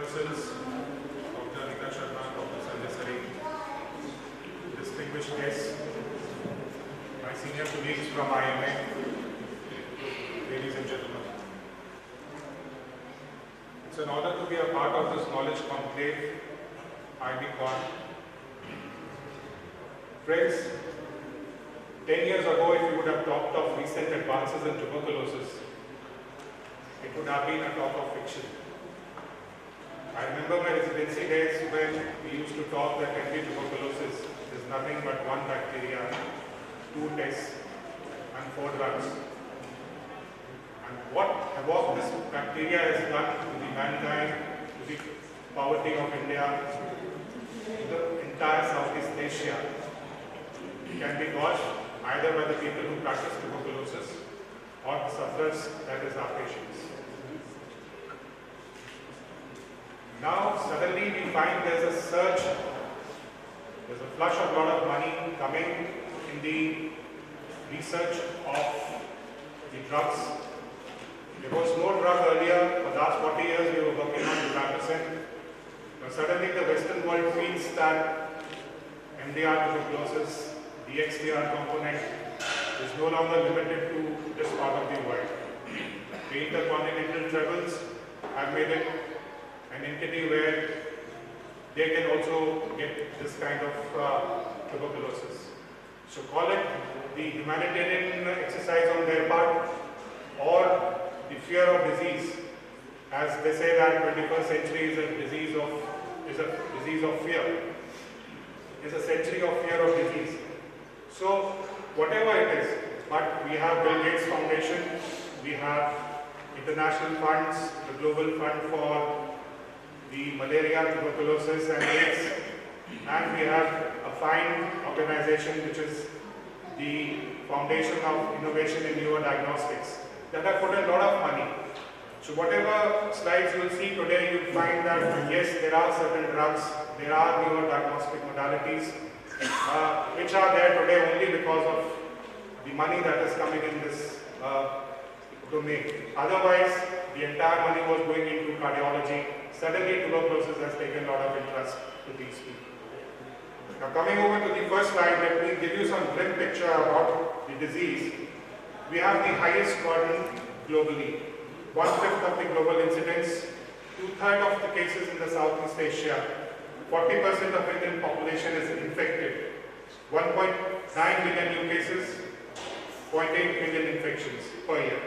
persons, Dr. Anita Sharma, Dr. Sanjay Sareen, distinguished guests, my senior colleagues from IMA, ladies and gentlemen. It's an honor to be a part of this knowledge conclave, IBCon. Friends, 10 years ago, if you would have talked of recent advances in tuberculosis, it would have been a talk of fiction. I remember my residency days when we used to talk that TB tuberculosis is nothing but one bacteria, 2 tests, and 4 drugs. And what havoc this bacteria has done to the mankind, to the poverty of India, to the entire Southeast Asia, can be gauged either by the people who practice tuberculosis or the sufferers, that is our patients. Now suddenly we find there's a surge, there's a flush of a lot of money coming in the research of the drugs. There was no drug earlier. For the last 40 years we were working on rifampicin. Now suddenly the Western world feels that MDR tuberculosis, DXDR component is no longer limited to this part of the world. The intercontinental travels have made it an entity where they can also get this kind of tuberculosis. So call it the humanitarian exercise on their part or the fear of disease, as they say that 21st century is a disease of fear. It's a century of fear of disease. So whatever it is, but we have Bill Gates Foundation, we have international funds, the Global Fund for the malaria, tuberculosis and AIDS, and we have a fine organization which is the Foundation of Innovation in Neurodiagnostics that have put a lot of money. So whatever slides you will see today, you will find that yes, there are certain drugs, there are neurodiagnostic modalities which are there today only because of the money that is coming in this domain. Otherwise, the entire money was going into cardiology. Suddenly, tuberculosis has taken a lot of interest to these people. Now, coming over to the first slide, let me give you some grim picture about the disease. We have the highest burden globally. 1/5 of the global incidence, 2/3 of the cases in the Southeast Asia, 40% of Indian population is infected, 1.9 million new cases, 0.8 million infections per year.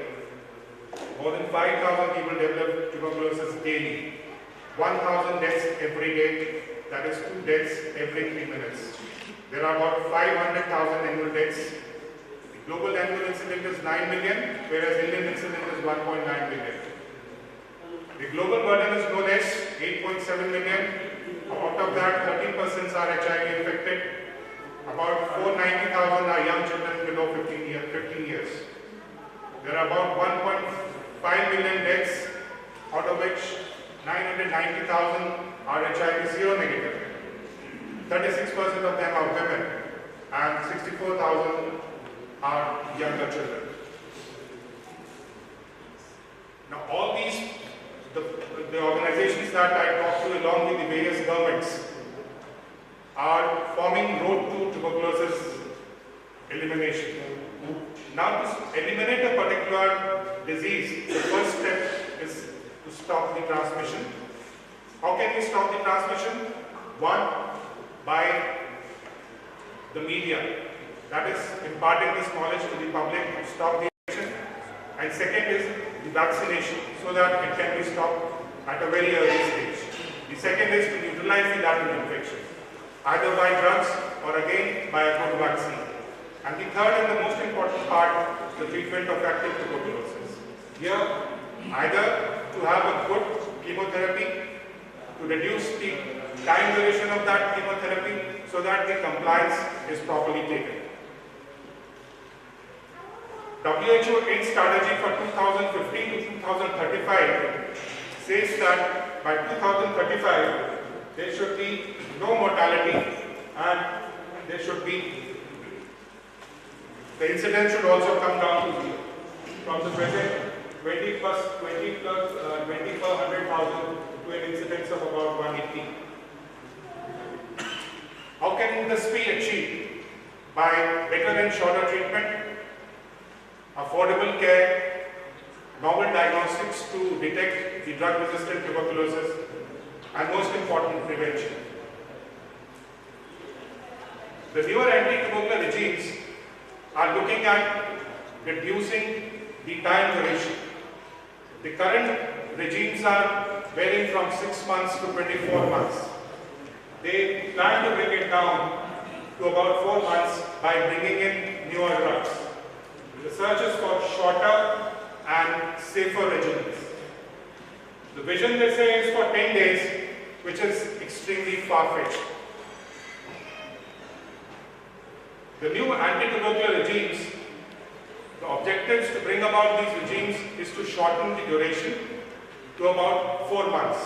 More than 5,000 people develop tuberculosis daily. 1,000 deaths every day, that is 2 deaths every 3 minutes. There are about 500,000 annual deaths. The global annual incidence is 9 million, whereas Indian incidence is 1.9 million. The global burden is no less 8.7 million. Out of that, 13% are HIV infected. About 490,000 are young children below 15 years. There are about 1.5 million deaths, out of which 990,000 are HIV seronegative. 36% of them are women and 64,000 are younger children. Now all these, the organizations that I talked to along with the various governments are forming road to tuberculosis elimination. Now to eliminate a particular disease, the first step is to stop the transmission. How can we stop the transmission? One, by the media, that is imparting this knowledge to the public to stop the infection. And second is the vaccination, so that it can be stopped at a very early stage. The second is to neutralize the latent infection, either by drugs or again by a good vaccine. And the third and the most important part, the treatment of active tuberculosis. Here, either to have a good chemotherapy, to reduce the time duration of that chemotherapy so that the compliance is properly taken. WHO AIDS strategy for 2015 to 2035 says that by 2035 there should be no mortality and there should be, the incidence should also come down to zero. From the present 20 20 per 100,000 to an incidence of about 180. How can this be achieved? By better and shorter treatment, affordable care, novel diagnostics to detect the drug-resistant tuberculosis, and most important, prevention. The newer anti-tubercular regimes are looking at reducing the time duration. The current regimes are varying from 6 months to 24 months. They plan to bring it down to about 4 months by bringing in newer drugs. The search is for shorter and safer regimens. The vision, they say, is for 10 days, which is extremely far-fetched. The new anti-tubercular regimes, the objectives to bring about these regimes is to shorten the duration to about 4 months.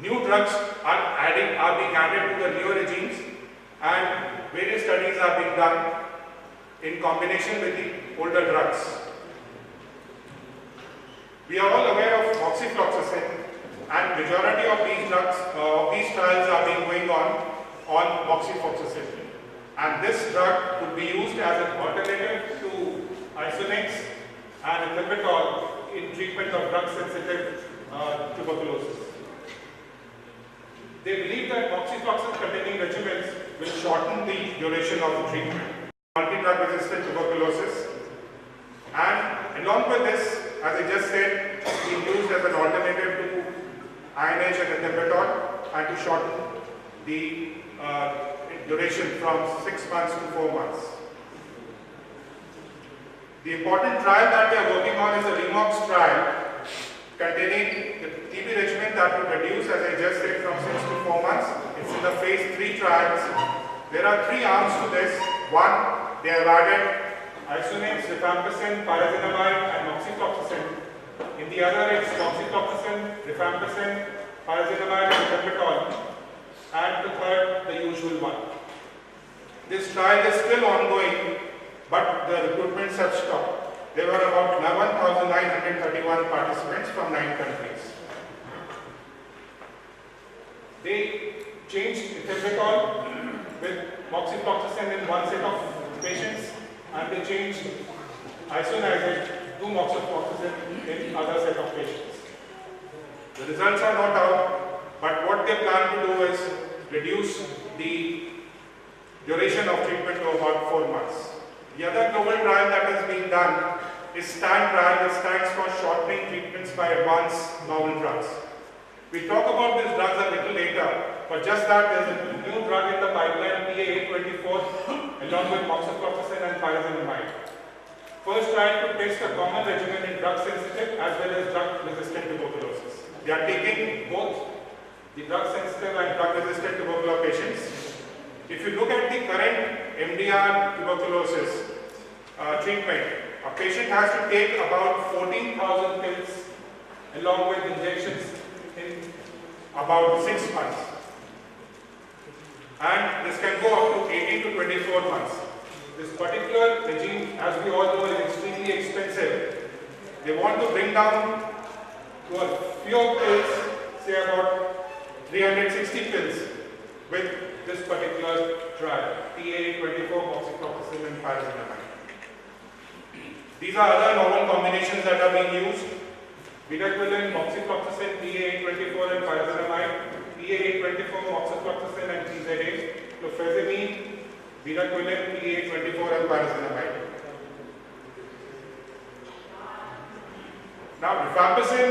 New drugs are being added to the newer regimes, and various studies are being done in combination with the older drugs. We are all aware of moxifloxacin, and majority of these drugs, these trials are being going on moxifloxacin. And this drug could be used as an alternative to Isoniazid and ethambutol in treatment of drug-sensitive tuberculosis. They believe that moxifloxacin-containing regimens will shorten the duration of the treatment. Multi-drug-resistant tuberculosis, and along with this, as I just said, being used as an alternative to Isoniazid and ethambutol, and to shorten the duration from 6 months to 4 months. The important trial that we are working on is a REMOX trial containing the TB regimen that will reduce, as I just said, from 6 to 4 months. It's in the phase 3 trials. There are 3 arms to this. One, they have added Isoniazid, rifampicin, pyrazinamide and moxifloxacin. In the other, it's moxifloxacin, rifampicin, pyrazinamide and ethambutol. And the third, the usual one. This trial is still ongoing, but the recruitments have stopped. There were about 1,931 participants from 9 countries. They changed ethambutol with moxifloxacin in one set of patients, and they changed Isoniazid to moxifloxacin in other set of patients. The results are not out, but what they plan to do is reduce the duration of treatment to about 4 months. The other global trial that is being done is STAND trial, which stands for Shortening Treatments by Advanced Novel Drugs. We'll talk about these drugs a little later, but just that there's a new drug in the pipeline, PA824, along with moxifloxacin and pyrazinamide. First trial to test a common regimen in drug-sensitive as well as drug-resistant tuberculosis. They are taking both the drug-sensitive and drug-resistant tuberculosis patients. If you look at the current MDR tuberculosis treatment, a patient has to take about 14,000 pills along with injections in about 6 months. And this can go up to 18 to 24 months. This particular regime, as we all know, is extremely expensive. They want to bring down to a few pills, say about 360 pills with this particular trial, PA824, moxifloxacin and pyrazinamide. These are other novel combinations that are being used. Bedaquiline, moxifloxacin, PA824 and pyrazinamide, PA824, moxifloxacin and TZA, clofazimine, bedaquiline, PA824 and pyrazinamide. Now, rifampicin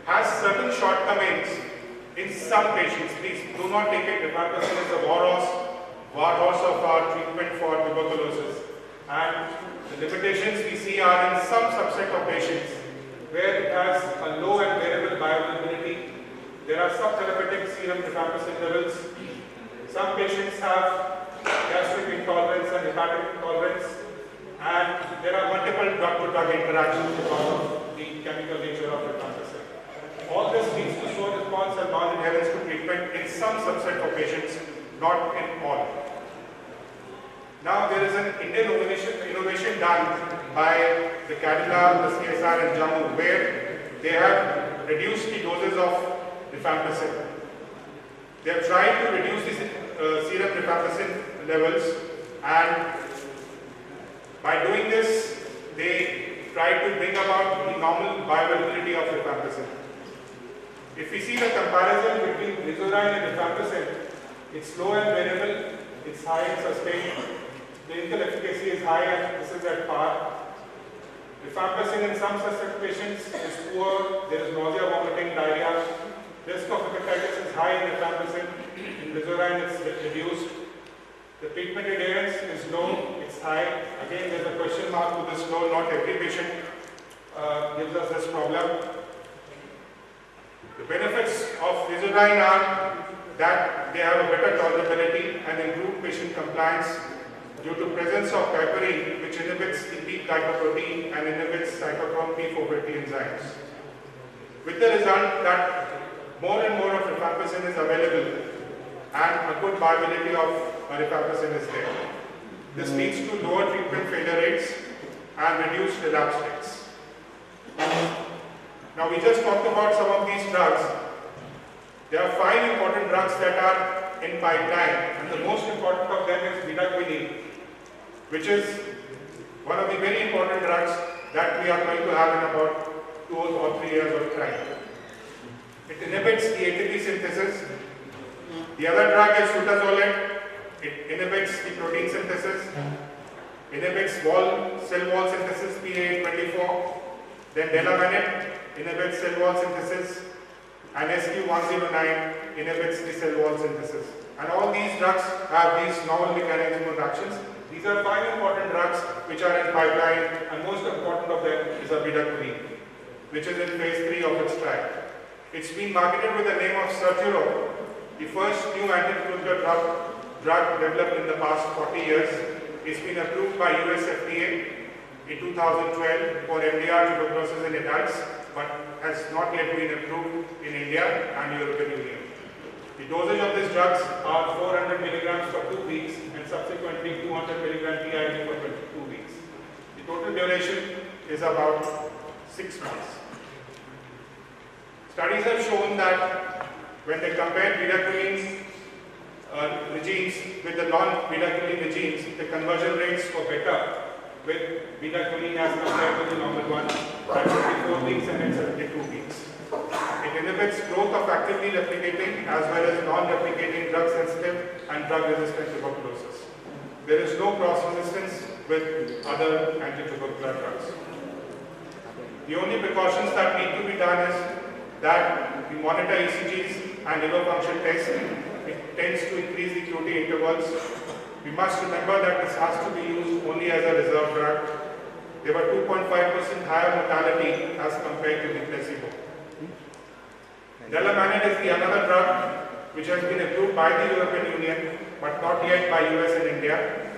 has certain shortcomings in some patients. Please do not take it. Rifampicin is the war horse of our treatment for tuberculosis. And the limitations we see are in some subset of patients where it has a low and variable bioavailability. There are subtherapeutic serum rifampicin levels. Some patients have gastric intolerance and hepatic intolerance, and there are multiple drug-to-drug interactions because of the chemical nature of rifampicin. All this leads to slow response and non-adherence to treatment in some subset of patients, not in all. Now there is an Indian innovation done by the Cadila, the CSR and Jammu, where they have reduced the doses of rifampicin. They have tried to reduce the serum rifampicin levels, and by doing this, they try to bring about the normal bioavailability of rifampicin. If we see the comparison between Lizoryne and rifampicin, it's low and variable, it's high and sustained, clinical efficacy is high and this is at par. Rifampicin in some suspect patients is poor, there is nausea, vomiting, diarrhea. Risk of hepatitis is high in rifampicin, in Lizoryne it's reduced. The treatment adherence is low, it's high. Again, there's a question mark to this low, not every patient gives us this problem. The benefits of Lizoryne are that they have a better tolerability and improved patient compliance due to presence of piperine, which inhibits the P-glycoprotein and inhibits cytochrome P450 enzymes. With the result that more and more of rifampicin is available and a good viability of rifampicin is there. This leads to lower treatment failure rates and reduced relapse rates. Now we just talked about some of these drugs. There are 5 important drugs that are in pipeline, and the most important of them is bedaquiline, which is one of the very important drugs that we are going to have in about 2 or 3 years of time. It inhibits the ATP synthesis. The other drug is sutazolid. It inhibits the protein synthesis, inhibits cell wall synthesis, PA24. Then delamenid inhibits cell wall synthesis, and SQ109 inhibits the cell wall synthesis. And all these drugs have these novel mechanism of actions. These are 5 important drugs which are in pipeline, and most important of them is bedaquiline, which is in phase 3 of its trial. It's been marketed with the name of Certuro, the first new anti-tubercular drug developed in the past 40 years. It's been approved by US FDA in 2012 for MDR tuberculosis in adults, but has not yet been approved in India and European Union. The dosage of these drugs are 400 milligrams for 2 weeks and subsequently 200 milligram TID for 22 weeks. The total duration is about 6 months. Studies have shown that when they compare bedaquiline regimes with the non-bedaquiline regimes, the conversion rates were better with bedaquiline as compared to the normal one at 54 weeks and at 72 weeks. It inhibits growth of actively replicating as well as non-replicating drug-sensitive and drug-resistant tuberculosis. There is no cross-resistance with other anti-tubercular drugs. The only precautions that need to be done is that we monitor ECGs and liver function tests. It tends to increase the QT intervals. We must remember that this has to be used only as a reserve drug. There were 2.5% higher mortality as compared to the placebo. Delamenid is the another drug which has been approved by the European Union but not yet by US and India.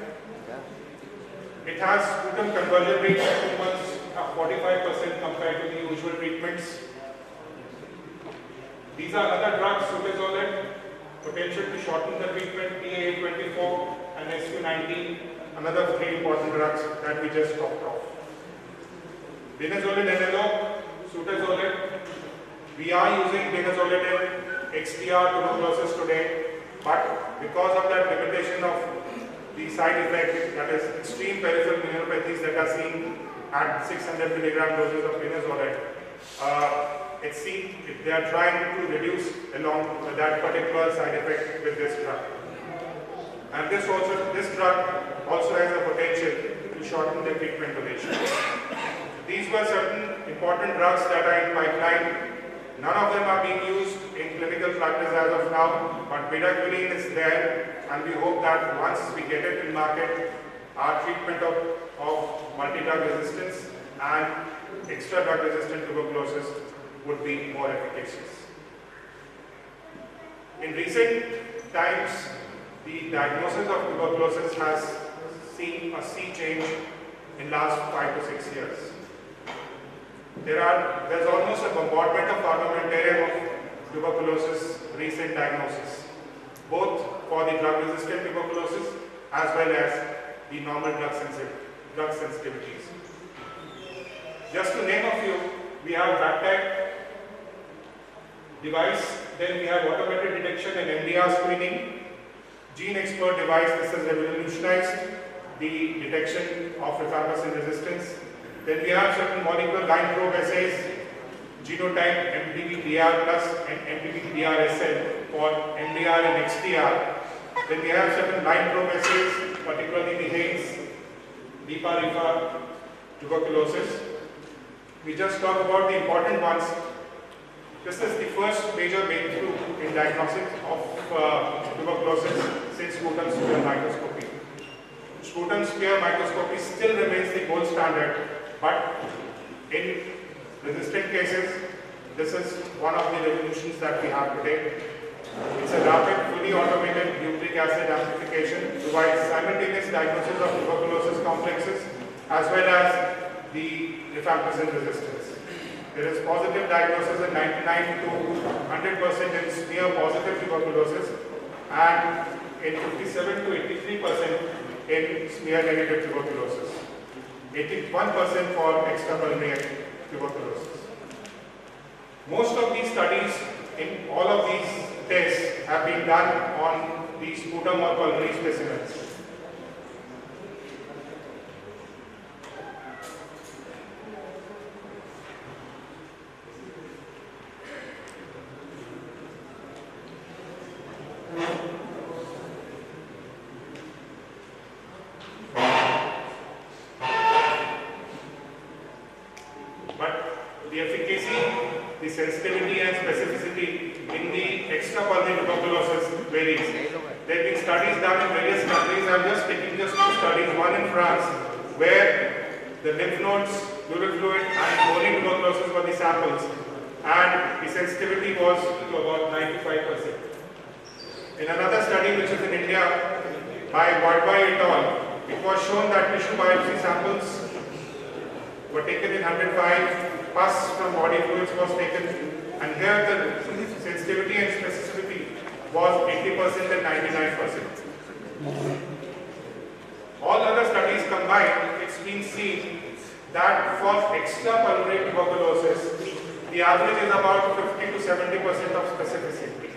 It has sputum conversion rate of 2 months, 45% compared to the usual treatments. These are other drugs, sutazolid, potential to shorten the treatment, PA24 and SQ19, another 3 important drugs that we just talked of. Linezolid NLO, sutazolid. We are using linezolid in XDR tuberculosis today, but because of that limitation of the side effect, that is extreme peripheral neuropathies that are seen at 600 milligram doses of linezolid, it's seen they are trying to reduce along that particular side effect with this drug. And this drug also has a potential to shorten the treatment duration. These were certain important drugs that are in pipeline. None of them are being used in clinical practice as of now, but bedaquiline is there, and we hope that once we get it in market, our treatment of multi-drug resistance and extra drug resistant tuberculosis would be more efficacious. In recent times, the diagnosis of tuberculosis has seen a sea change in last 5 to 6 years. There's almost a bombardment of armamentarium of tuberculosis recent diagnosis, both for the drug-resistant tuberculosis as well as the normal drug sensitivities. Just to name a few, we have BACTEC device, then we have automated detection and MDR screening, Gene Expert device. This has revolutionized the detection of rifampicin resistance. Then we have certain molecular line probe assays, genotype MTB-DR plus and MTB-DRSL for MDR and XDR. Then we have certain line probe assays, particularly the Haynes, LIPA, tuberculosis. We just talk about the important ones. This is the first major breakthrough in diagnostics of tuberculosis since sputum smear microscopy. Sputum smear microscopy still remains the gold standard, but in resistant cases, this is one of the revolutions that we have today. It's a rapid, fully automated nucleic acid amplification, provides simultaneous diagnosis of tuberculosis complexes as well as the rifampicin resistance. There is positive diagnosis in 99 to 100% in smear positive tuberculosis and in 57 to 83% in smear negative tuberculosis, 81% for extrapulmonary tuberculosis. Most of these studies in all of these tests have been done on the sputum or pulmonary specimens. The efficacy, the sensitivity and specificity in the extrapulmonary tuberculosis varies. There have been studies done in various countries. I am just taking just two studies, one in France where the lymph nodes, pleural fluid and bony tuberculosis were the samples and the sensitivity was to about 95%. In another study which is in India by Wadhwai et al., it was shown that tissue biopsy samples were taken in 105, pus from body fluids was taken, and here the sensitivity and specificity was 80% and 99%. All other studies combined, it's been seen that for extrapulmonary tuberculosis, the average is about 50 to 70% of specificity.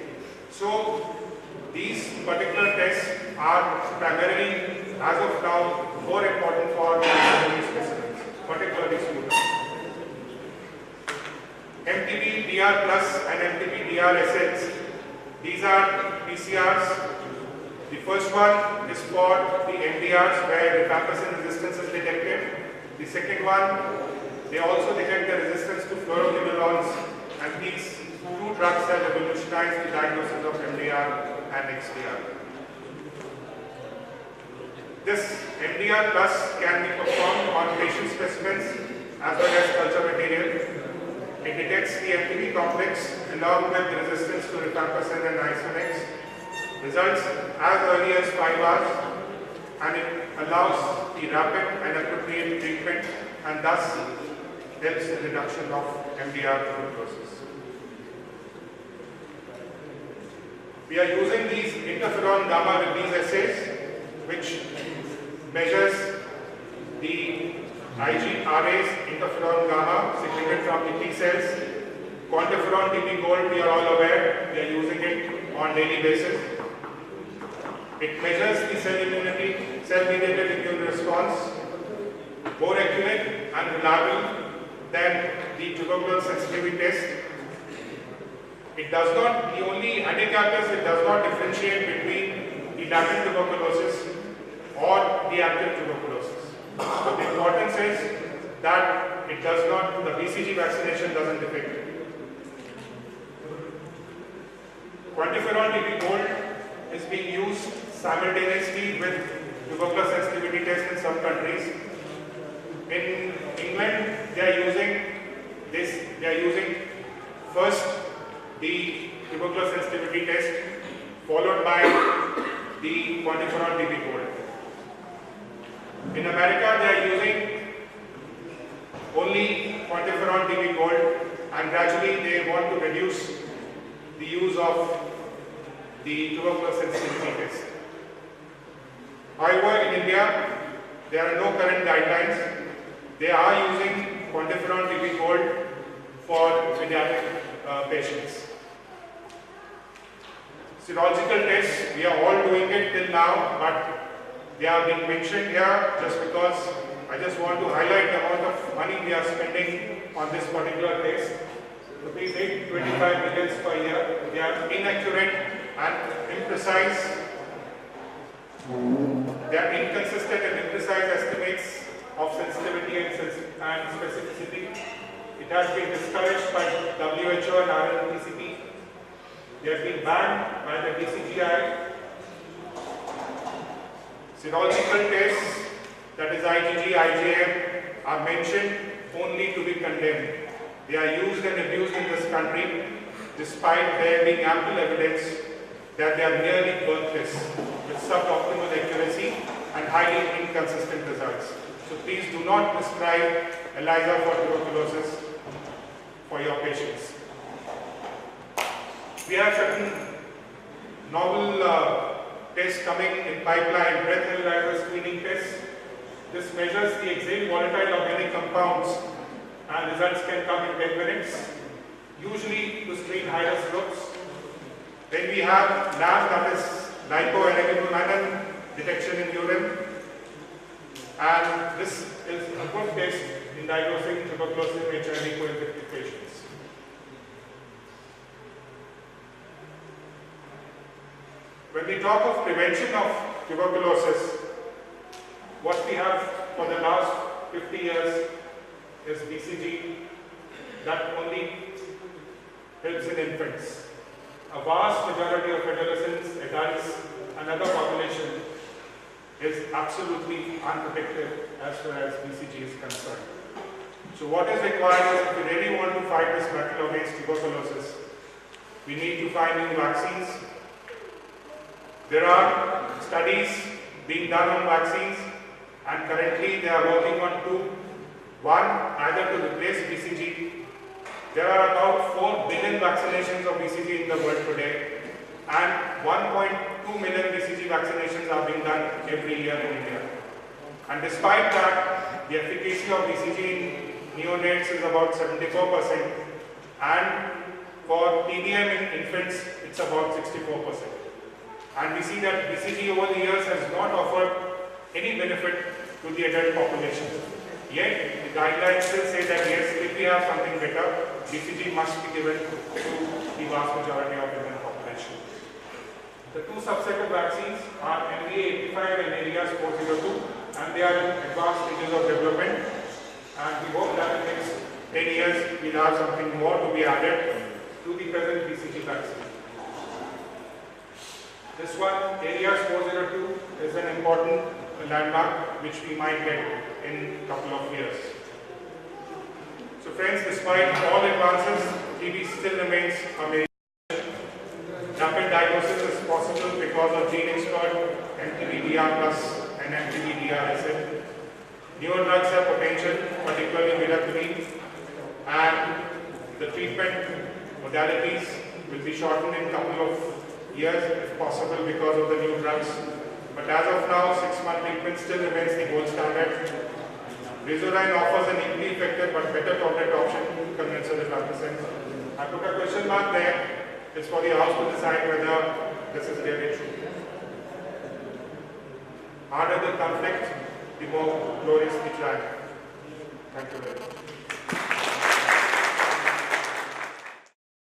So these particular tests are primarily, as of now, more important for pulmonary specimens, particularly sputum. MTB-DR plus and MTB-DRSLs, these are PCRs. The first one is for the MDRs where rifampicin resistance is detected. The second one, they also detect the resistance to fluoroquinolones, and these two drugs have revolutionized the diagnosis of MDR and XDR. This MDR plus can be performed on patient specimens as well as culture material. It detects the MTB complex along with the resistance to rifampicin and Isoniazid. Results as early as 5 hours, and it allows the rapid and appropriate treatment and thus helps in reduction of MDR tuberculosis. We are using these interferon gamma with these assays, which measures the IgRAs, interferon gamma secreted from the T cells. Quantiferon TB Gold, we are all aware, we are using it on daily basis. It measures the cell immunity, cell-mediated immune response, more accurate and reliable than the tuberculosis sensitivity test. It does not, the only handicap is it does not differentiate between the latent tuberculosis or the active tuberculosis. So the importance is that it does not, the BCG vaccination doesn't affect it. Quantiferon TB Gold is being used simultaneously with tuberculosis sensitivity test in some countries. In England, they are using first the tuberculosis sensitivity test, followed by the quantiferon TB Gold. In America, they are using only quantiferon TB Gold, and gradually they want to reduce the use of the tuberculosis sensitivity test. However, in India, there are no current guidelines. They are using quantiferon TB Gold for pediatric patients. Serological tests, we are all doing it till now, but they are being mentioned here just because I just want to highlight the amount of money we are spending on this particular test. Rupees 825 millions per year. They are inaccurate and imprecise. They are inconsistent and imprecise estimates of sensitivity and specificity. It has been discouraged by WHO and RNPCP. They have been banned by the DCGI. Serological tests, that is IgG, IgM, are mentioned only to be condemned. They are used and abused in this country despite there being ample evidence that they are nearly worthless with suboptimal accuracy and highly inconsistent results. So please do not prescribe ELISA for tuberculosis for your patients. We have certain novel tests coming in pipeline, breath ELISA screening tests. This measures the exhaled volatile organic compounds and results can come in 10 minutes, usually to screen high-risk groups. Then we have LAB, that is lipoerythropoietin detection in urine, and this is a good test in diagnosing tuberculosis in HIV co-infected patients. When we talk of prevention of tuberculosis, what we have for the last 50 years is BCG that only helps in infants. A vast majority of adolescents, adults, and other population is absolutely unprotected as far as BCG is concerned. So what is required is, if we really want to fight this battle against tuberculosis, we need to find new vaccines. There are studies being done on vaccines, and currently they are working on two. One, either to replace BCG. There are about 4 billion vaccinations of BCG in the world today, and 1.2 million BCG vaccinations are being done every year in India. And despite that, the efficacy of BCG in neonates is about 74%, and for TBM in infants, it's about 64%. And we see that BCG over the years has not offered any benefit to the adult population. Yet, the guidelines still say that yes, if we have something better, BCG must be given to the vast majority of the Indian population. The two subset of vaccines are MVA 85 and ARES 402, and they are in advanced stages of development. And we hope that in the next 10 years, we'll have something more to be added to the present BCG vaccine. This one, ARES 402, is an important landmark which we might get in a couple of years. So friends, despite all advances, TB still remains a major. Rapid diagnosis is possible because of gene expert, MTBDR plus and MTBDRSL. Newer drugs have potential, particularly miraculin, and the treatment modalities will be shortened in a couple of years if possible because of the new drugs. But as of now, 6-month treatment still remains the gold standard. Rizurine offers an equally effective but better tolerated option to conventional rifampicin. I put a question mark there. It's for the House to decide whether this is really true. Harder the conflict, the more glorious the triumph. Thank you very much.